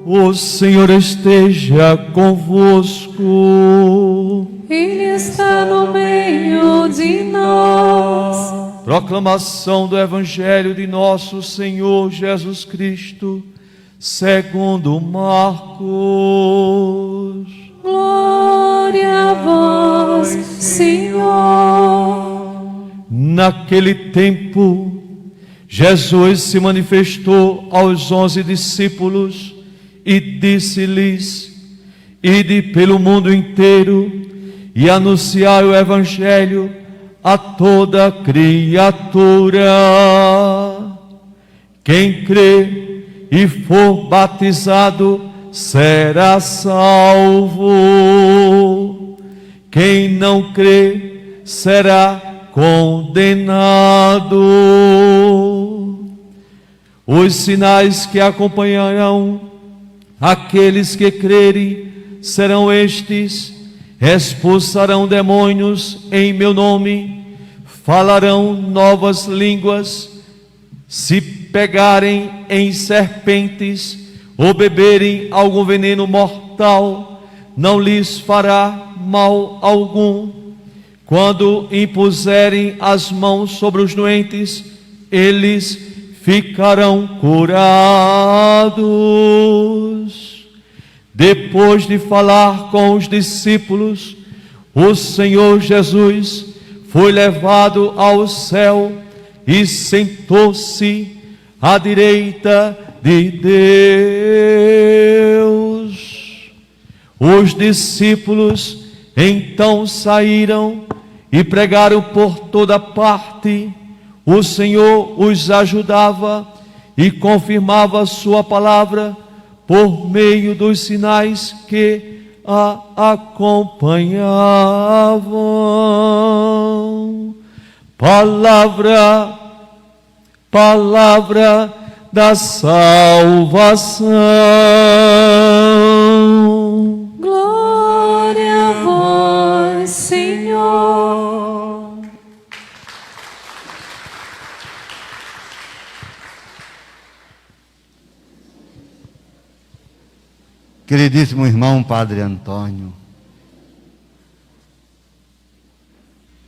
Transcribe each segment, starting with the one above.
O Senhor esteja convosco. Ele está no meio de nós. Proclamação do Evangelho de nosso Senhor Jesus Cristo, segundo Marcos. Glória a vós, Senhor. Naquele tempo, Jesus se manifestou aos 11 discípulos e disse-lhes: Ide pelo mundo inteiro e anunciai o Evangelho a toda criatura. Quem crê e for batizado será salvo. Quem não crê será condenado. Os sinais que acompanharão aqueles que crerem serão estes: expulsarão demônios em meu nome, falarão novas línguas, se pegarem em serpentes ou beberem algum veneno mortal, não lhes fará mal algum. Quando impuserem as mãos sobre os doentes, eles ficarão curados. Depois de falar com os discípulos, o Senhor Jesus foi levado ao céu e sentou-se à direita de Deus. Os discípulos então saíram e pregaram por toda parte. O Senhor os ajudava e confirmava a sua palavra por meio dos sinais que a acompanhavam. Palavra da salvação. Glória a vós, Senhor. Queridíssimo irmão Padre Antônio,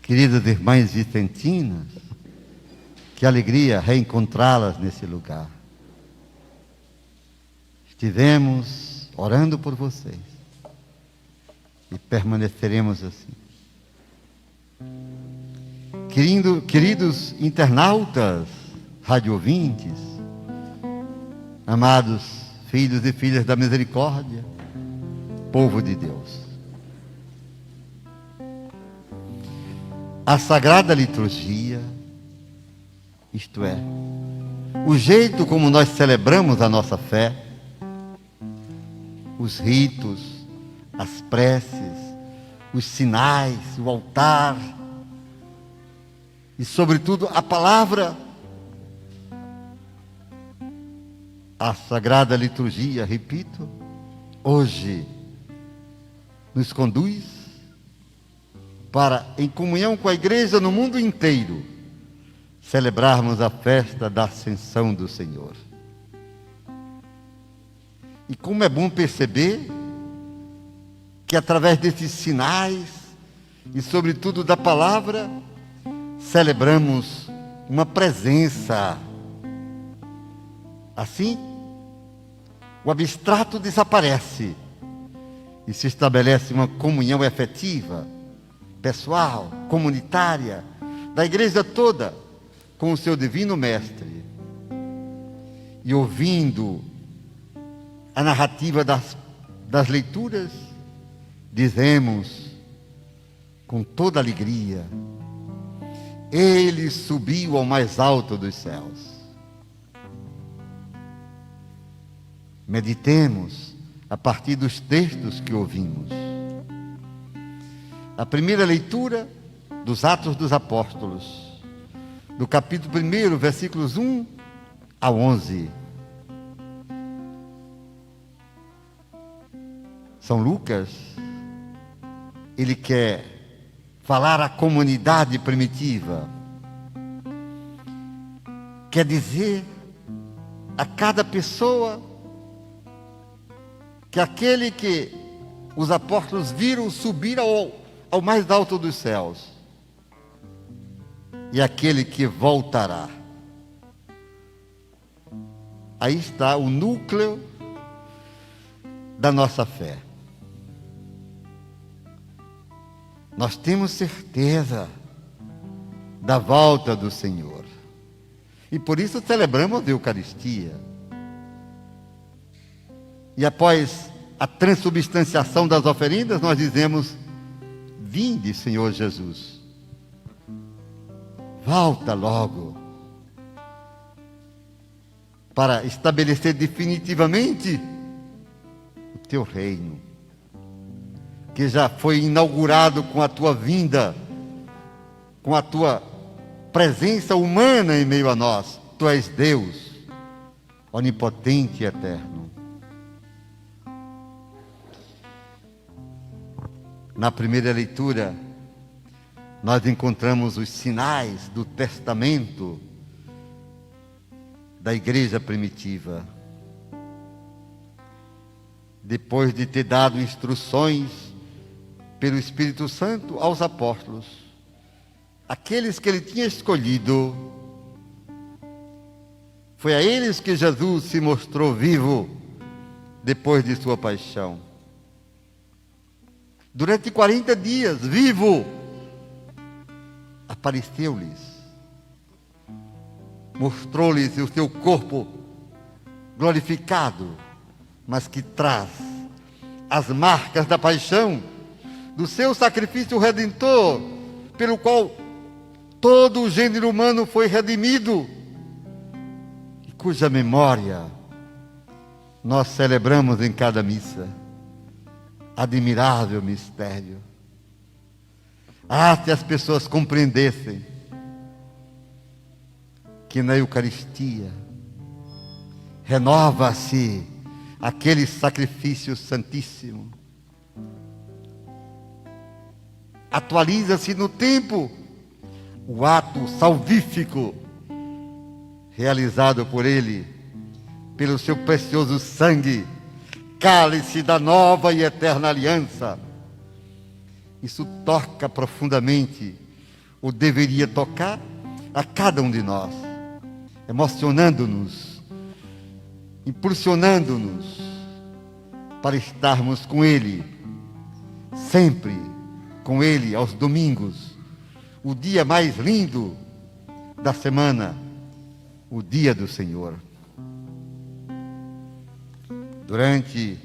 queridas irmãs vicentinas, que alegria reencontrá-las nesse lugar. Estivemos orando por vocês e permaneceremos assim. Queridos internautas, radiovintes, amados filhos e filhas da misericórdia, povo de Deus. A Sagrada Liturgia, isto é, o jeito como nós celebramos a nossa fé, os ritos, as preces, os sinais, o altar e, sobretudo, a palavra. A Sagrada Liturgia, repito, hoje nos conduz para, em comunhão com a Igreja no mundo inteiro, celebrarmos a festa da Ascensão do Senhor. E como é bom perceber que através desses sinais e sobretudo da palavra, celebramos uma presença. Assim, o abstrato desaparece e se estabelece uma comunhão efetiva, pessoal, comunitária, da Igreja toda com o seu Divino Mestre. E ouvindo a narrativa das leituras, dizemos com toda alegria: Ele subiu ao mais alto dos céus. Meditemos a partir dos textos que ouvimos. A primeira leitura dos Atos dos Apóstolos, do capítulo 1, versículos 1 a 11. São Lucas, ele quer falar à comunidade primitiva, quer dizer a cada pessoa que aquele que os apóstolos viram subir ao mais alto dos céus, e aquele que voltará. Aí está o núcleo da nossa fé. Nós temos certeza da volta do Senhor. E por isso celebramos a Eucaristia. E após a transubstanciação das oferendas, nós dizemos: vinde, Senhor Jesus. Volta logo, para estabelecer definitivamente o teu reino, que já foi inaugurado com a tua vinda, com a tua presença humana em meio a nós. Tu és Deus, onipotente e eterno. Na primeira leitura, nós encontramos os sinais do testamento da igreja primitiva. Depois de ter dado instruções pelo Espírito Santo aos apóstolos, aqueles que ele tinha escolhido, foi a eles que Jesus se mostrou vivo depois de sua paixão. Durante 40 dias, vivo, apareceu-lhes, mostrou-lhes o seu corpo glorificado, mas que traz as marcas da paixão, do seu sacrifício redentor, pelo qual todo o gênero humano foi redimido, e cuja memória nós celebramos em cada missa. Admirável mistério. Se as pessoas compreendessem que na Eucaristia renova-se aquele sacrifício santíssimo, atualiza-se no tempo o ato salvífico realizado por ele, pelo seu precioso sangue, cálice da nova e eterna aliança. Isso toca profundamente, ou deveria tocar, a cada um de nós, emocionando-nos, impulsionando-nos para estarmos com Ele, sempre com Ele, aos domingos, o dia mais lindo da semana, o dia do Senhor. Durante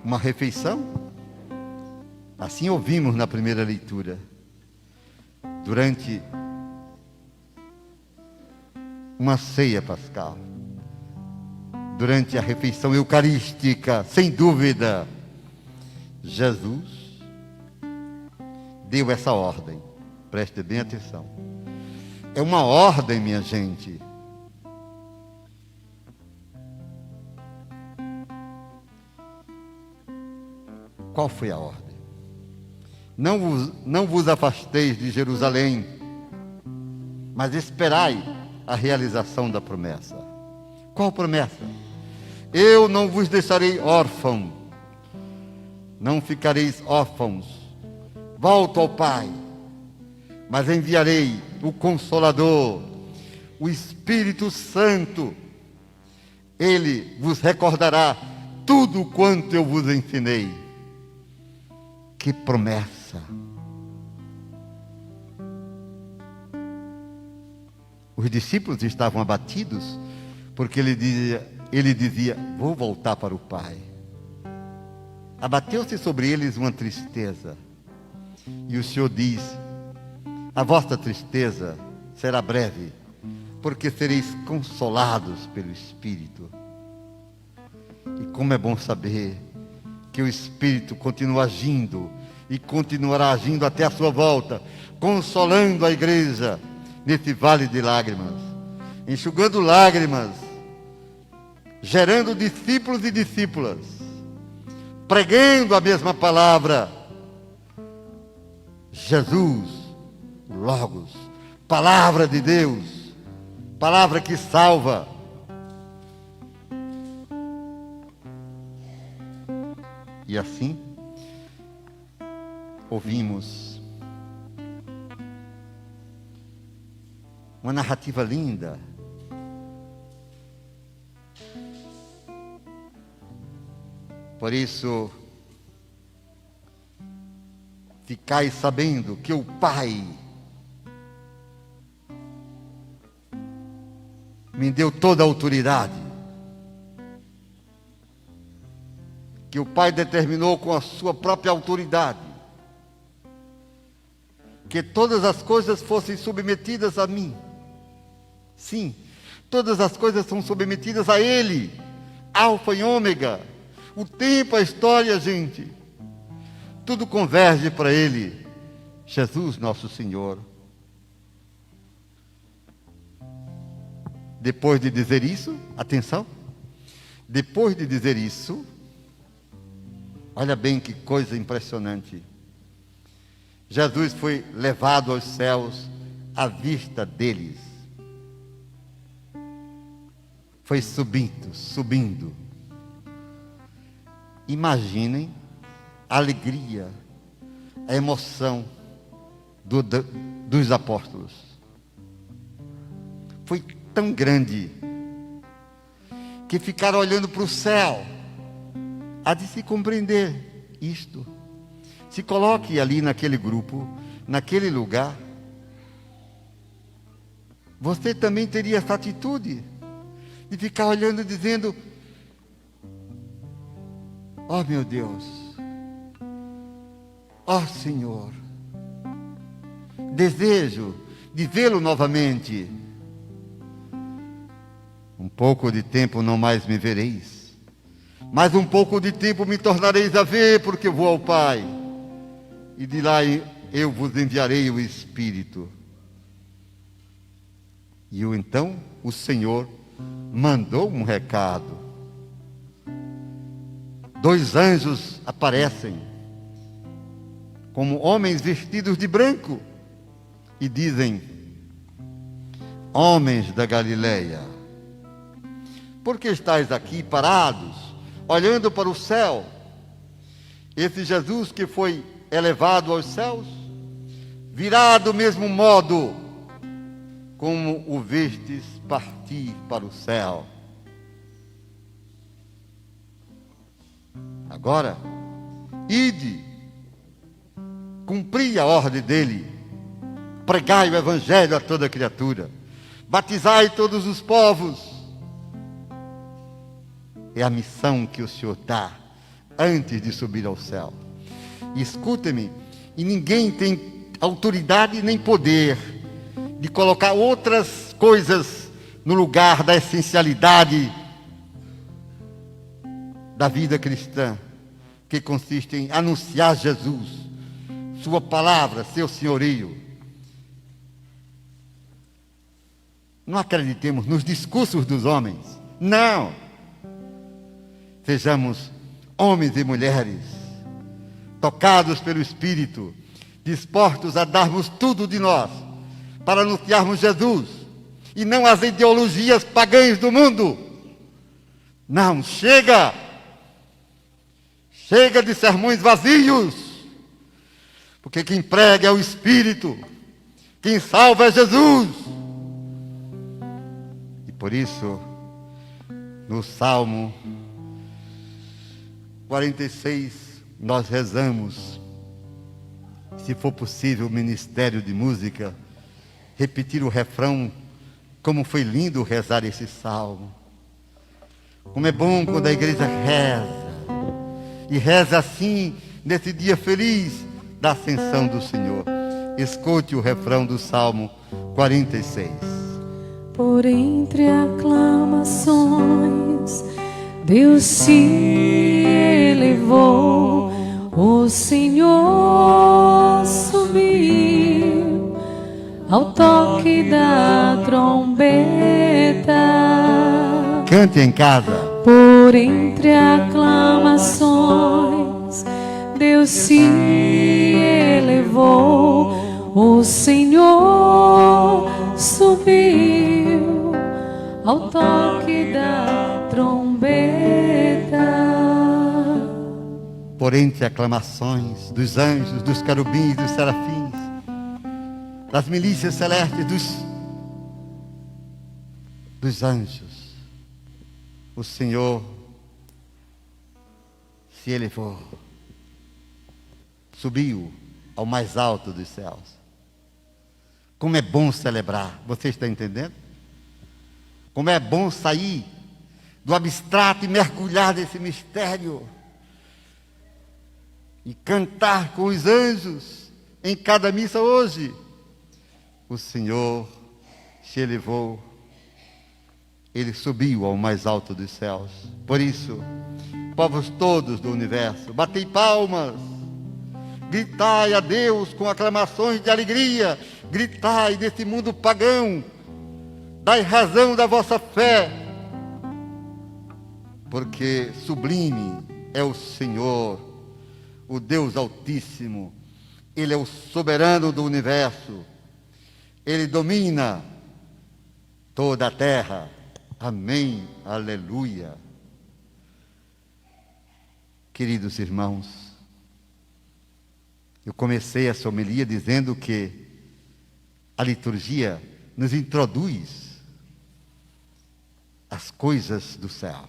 uma refeição, assim ouvimos na primeira leitura, durante uma ceia pascal, durante a refeição eucarística, sem dúvida, Jesus deu essa ordem. Preste bem atenção. É uma ordem, minha gente. Qual foi a ordem? Não vos afasteis de Jerusalém, mas esperai a realização da promessa. Qual promessa? Eu não vos deixarei órfãos, não ficareis órfãos. Volto ao Pai, mas enviarei o Consolador, o Espírito Santo. Ele vos recordará tudo quanto eu vos ensinei. Que promessa! Os discípulos estavam abatidos, porque ele dizia, vou voltar para o Pai. Abateu-se sobre eles uma tristeza. E o Senhor diz, a vossa tristeza será breve, porque sereis consolados pelo Espírito. E como é bom saber que o Espírito continua agindo e continuará agindo até a sua volta, consolando a igreja nesse vale de lágrimas, enxugando lágrimas, gerando discípulos e discípulas, pregando a mesma palavra. Jesus, Logos, palavra de Deus, palavra que salva. E assim, ouvimos uma narrativa linda. Por isso, ficai sabendo que o Pai me deu toda a autoridade, que o Pai determinou com a sua própria autoridade que todas as coisas fossem submetidas a mim. Sim, todas as coisas são submetidas a Ele, Alfa e Ômega. O tempo, a história, gente, tudo converge para Ele, Jesus nosso Senhor. Depois de dizer isso, atenção, depois de dizer isso, olha bem que coisa impressionante. Jesus foi levado aos céus à vista deles. Foi subindo. Imaginem a alegria, a emoção dos apóstolos. Foi tão grande que ficaram olhando para o céu. Há de se compreender isto. Se coloque ali naquele grupo, naquele lugar. Você também teria essa atitude de ficar olhando e dizendo: ó meu Deus, ó Senhor, desejo de vê-lo novamente. Um pouco de tempo não mais me vereis, mas um pouco de tempo me tornareis a ver, porque vou ao Pai, e de lá eu vos enviarei o Espírito. E então o Senhor mandou um recado. 2 anjos aparecem, como homens vestidos de branco, e dizem: homens da Galileia, por que estáis aqui parados, olhando para o céu? Esse Jesus que foi elevado aos céus, virá do mesmo modo como o vistes partir para o céu. Agora, ide, cumpri a ordem dele, pregai o evangelho a toda criatura, batizai todos os povos. É a missão que o Senhor dá antes de subir ao céu. E escute-me, e ninguém tem autoridade nem poder de colocar outras coisas no lugar da essencialidade da vida cristã, que consiste em anunciar Jesus, sua palavra, seu senhorio. Não acreditemos nos discursos dos homens, não. Sejamos homens e mulheres tocados pelo Espírito, dispostos a darmos tudo de nós para anunciarmos Jesus e não as ideologias pagãs do mundo. Não, chega de sermões vazios, porque quem prega é o Espírito, quem salva é Jesus. E por isso, no Salmo 46, nós rezamos, se for possível, o ministério de música, repetir o refrão. Como foi lindo rezar esse salmo. Como é bom quando a igreja reza, e reza assim, nesse dia feliz da ascensão do Senhor. Escute o refrão do Salmo 46. Por entre aclamações, Deus se elevou, o Senhor subiu, ao toque da trombeta. Cante em casa. Por entre aclamações, Deus se elevou, o Senhor subiu, ao toque da trombeta. por entre aclamações dos anjos, dos querubins, dos serafins, das milícias celestes, dos anjos, o Senhor se elevou, subiu ao mais alto dos céus. Como é bom celebrar, você está entendendo? Como é bom sair do abstrato e mergulhar nesse mistério e cantar com os anjos em cada missa hoje. O Senhor se elevou, Ele subiu ao mais alto dos céus. Por isso, povos todos do universo, batei palmas, gritai a Deus com aclamações de alegria, gritai desse mundo pagão, dai razão da vossa fé, porque sublime é o Senhor, o Deus Altíssimo. Ele é o soberano do universo, Ele domina toda a terra. Amém, aleluia. Queridos irmãos, eu comecei essa homilia dizendo que a liturgia nos introduz as coisas do céu,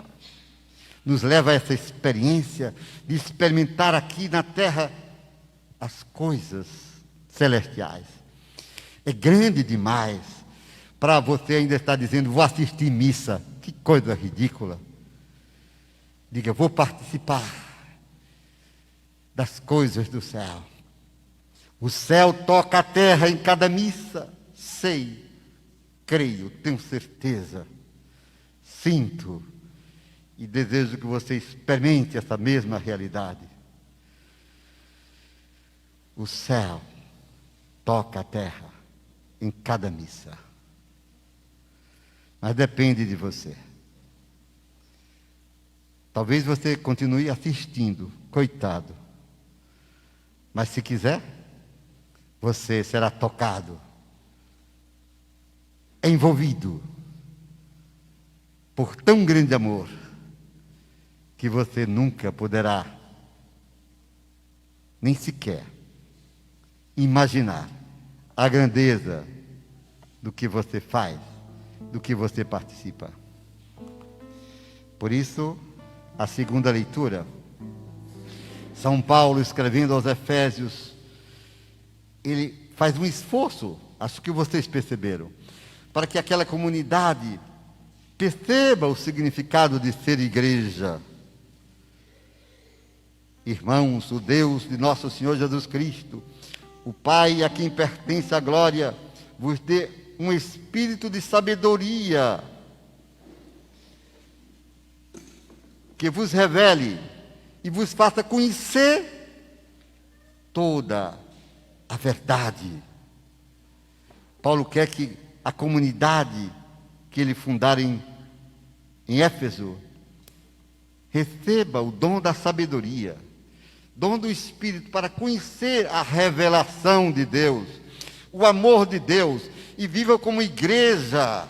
nos leva a essa experiência de experimentar aqui na terra as coisas celestiais. É grande demais para você ainda estar dizendo, vou assistir missa. Que coisa ridícula. Diga, vou participar das coisas do céu. O céu toca a terra em cada missa. Sei, creio, tenho certeza, sinto e desejo que você experimente essa mesma realidade. O céu toca a terra em cada missa. Mas depende de você. Talvez você continue assistindo, coitado. Mas se quiser, você será tocado, envolvido por tão grande amor, que você nunca poderá nem sequer imaginar a grandeza do que você faz, do que você participa. Por isso, a segunda leitura, São Paulo escrevendo aos Efésios, ele faz um esforço, acho que vocês perceberam, para que aquela comunidade perceba o significado de ser igreja. Irmãos, o Deus de nosso Senhor Jesus Cristo, o Pai a quem pertence a glória, vos dê um espírito de sabedoria, que vos revele e vos faça conhecer toda a verdade. Paulo quer que a comunidade que ele fundar em Éfeso receba o dom da sabedoria, dom do Espírito, para conhecer a revelação de Deus, o amor de Deus, e viva como igreja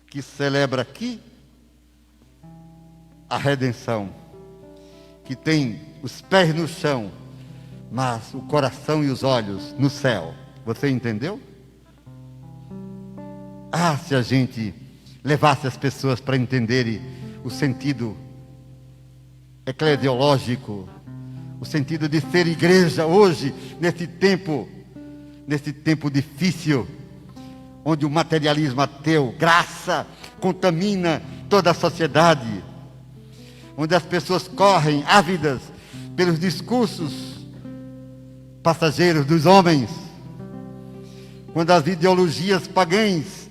que celebra aqui a redenção, que tem os pés no chão, mas o coração e os olhos no céu. Você entendeu? Ah, se a gente levasse as pessoas para entenderem o sentido eclesiológico, o sentido de ser igreja hoje, nesse tempo difícil, onde o materialismo ateu, graça, contamina toda a sociedade, onde as pessoas correm ávidas pelos discursos passageiros dos homens, quando as ideologias pagãs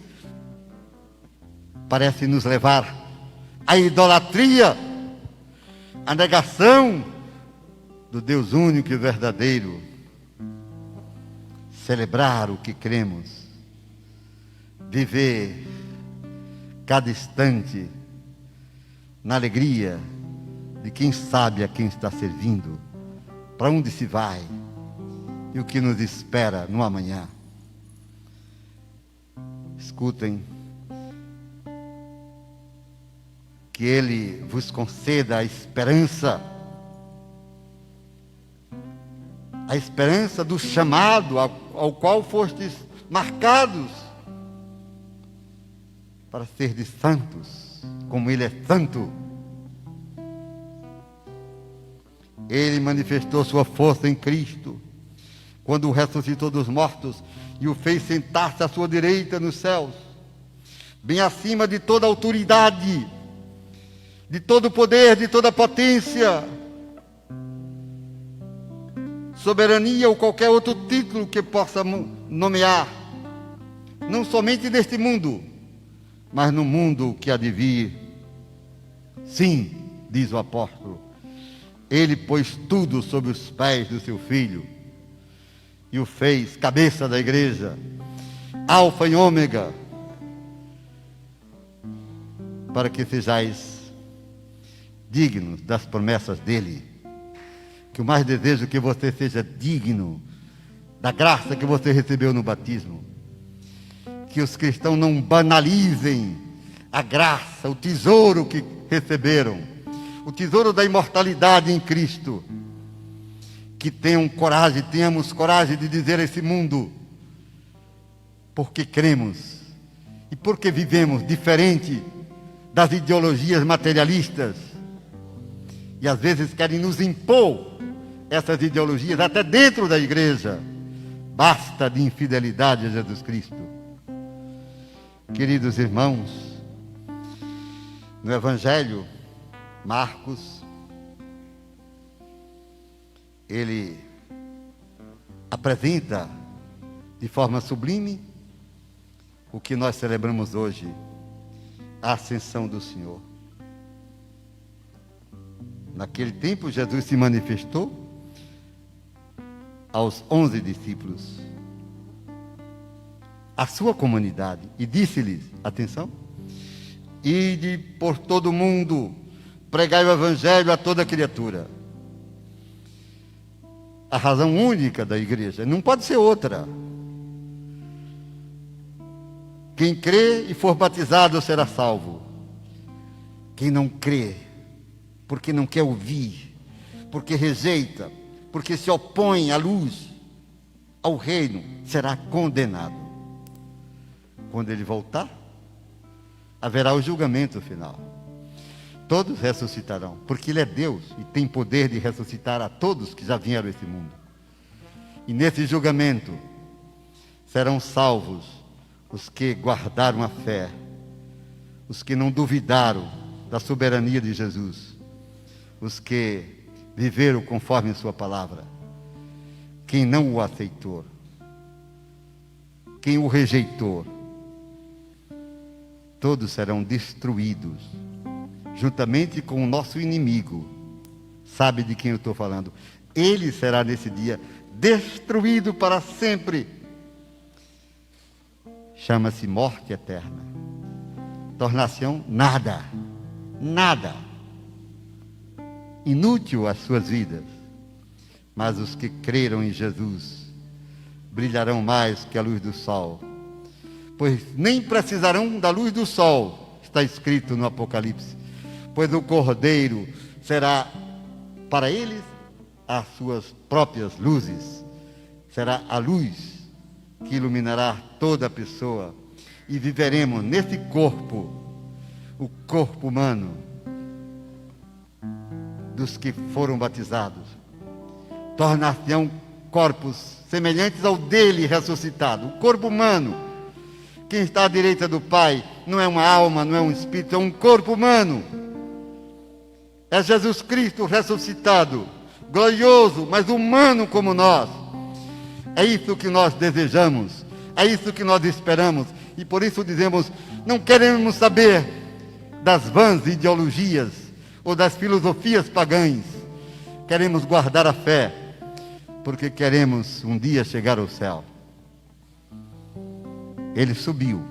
parecem nos levar à idolatria, à negação do Deus único e verdadeiro. Celebrar o que cremos, viver cada instante na alegria de quem sabe a quem está servindo, para onde se vai e o que nos espera no amanhã. Escutem, que Ele vos conceda a esperança a esperança do chamado ao qual fostes marcados para ser de santos, como Ele é santo. Ele manifestou sua força em Cristo, quando o ressuscitou dos mortos e o fez sentar-se à sua direita nos céus, bem acima de toda autoridade, de todo poder, de toda potência, soberania ou qualquer outro título que possa nomear, não somente neste mundo, mas no mundo que há de vir. Sim, diz o apóstolo, Ele pôs tudo sob os pés do seu Filho e o fez cabeça da igreja, alfa e ômega, para que sejais dignos das promessas dele. Que o mais desejo é que você seja digno da graça que você recebeu no batismo. Que os cristãos não banalizem a graça, o tesouro que receberam, o tesouro da imortalidade em Cristo. Que tenhamos coragem de dizer a esse mundo, porque cremos e porque vivemos diferente das ideologias materialistas, e às vezes querem nos impor essas ideologias até dentro da igreja. Basta de infidelidade a Jesus Cristo. Queridos irmãos, no Evangelho, Marcos, ele apresenta de forma sublime o que nós celebramos hoje, a ascensão do Senhor. Naquele tempo, Jesus se manifestou aos 11 discípulos, a sua comunidade, e disse-lhes, atenção, ide por todo o mundo, pregai o Evangelho a toda criatura. A razão única da igreja não pode ser outra. Quem crê e for batizado será salvo. Quem não crê, porque não quer ouvir, porque rejeita, porque se opõe à luz, ao reino, será condenado. Quando ele voltar, haverá o julgamento final. Todos ressuscitarão, porque ele é Deus e tem poder de ressuscitar a todos que já vieram a esse mundo. E nesse julgamento serão salvos os que guardaram a fé, os que não duvidaram da soberania de Jesus, os que viveram conforme a sua palavra. Quem não o aceitou, quem o rejeitou, todos serão destruídos, juntamente com o nosso inimigo. Sabe de quem eu estou falando? Ele será nesse dia destruído para sempre. Chama-se morte eterna. Tornação nada, nada. Inútil as suas vidas. Mas os que creram em Jesus brilharão mais que a luz do sol, pois nem precisarão da luz do sol, está escrito no Apocalipse, pois o Cordeiro será para eles as suas próprias luzes, será a luz que iluminará toda a pessoa, e viveremos nesse corpo, o corpo humano dos que foram batizados, tornar-se-ão corpos semelhantes ao dele ressuscitado, o corpo humano. Quem está à direita do Pai não é uma alma, não é um espírito, é um corpo humano. É Jesus Cristo ressuscitado, glorioso, mas humano como nós. É isso que nós desejamos, é isso que nós esperamos, e por isso dizemos, não queremos saber das vãs ideologias ou das filosofias pagãs. Queremos guardar a fé, porque queremos um dia chegar ao céu. Ele subiu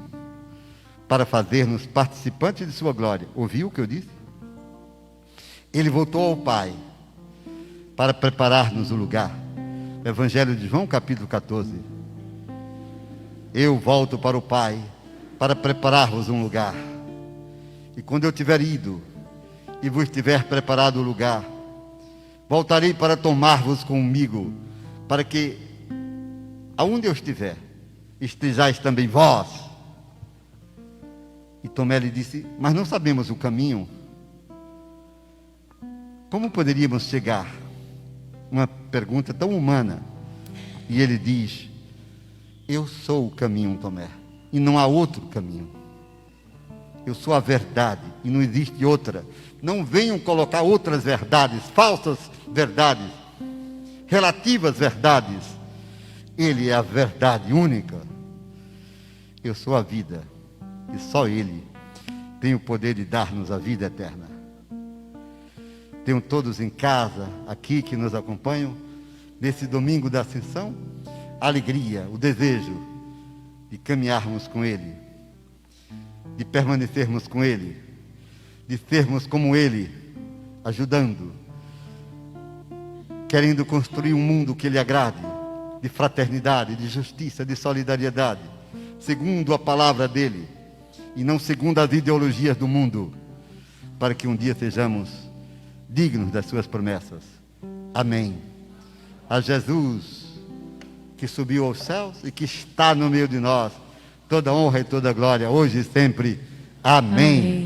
para fazer-nos participantes de sua glória. Ouviu o que eu disse? Ele voltou ao Pai para preparar-nos o lugar. Evangelho de João, capítulo 14. Eu volto para o Pai para preparar-vos um lugar. E quando eu tiver ido e vos tiver preparado o lugar, voltarei para tomar-vos comigo, para que aonde eu estiver, estejais também vós. E Tomé lhe disse: mas não sabemos o caminho. Como poderíamos chegar? Uma pergunta tão humana. E ele diz: eu sou o caminho, Tomé, e não há outro caminho. Eu sou a verdade e não existe outra. Não venham colocar outras verdades, falsas verdades, relativas verdades. Ele é a verdade única. Eu sou a vida e só Ele tem o poder de dar-nos a vida eterna. Tenham todos em casa, aqui que nos acompanham, nesse domingo da Ascensão, a alegria, o desejo de caminharmos com Ele, de permanecermos com Ele, de sermos como Ele, ajudando, querendo construir um mundo que lhe agrade, de fraternidade, de justiça, de solidariedade, segundo a palavra dEle, e não segundo as ideologias do mundo, para que um dia sejamos dignos das suas promessas. Amém. A Jesus, que subiu aos céus e que está no meio de nós, toda honra e toda glória, hoje e sempre. Amém. Amém.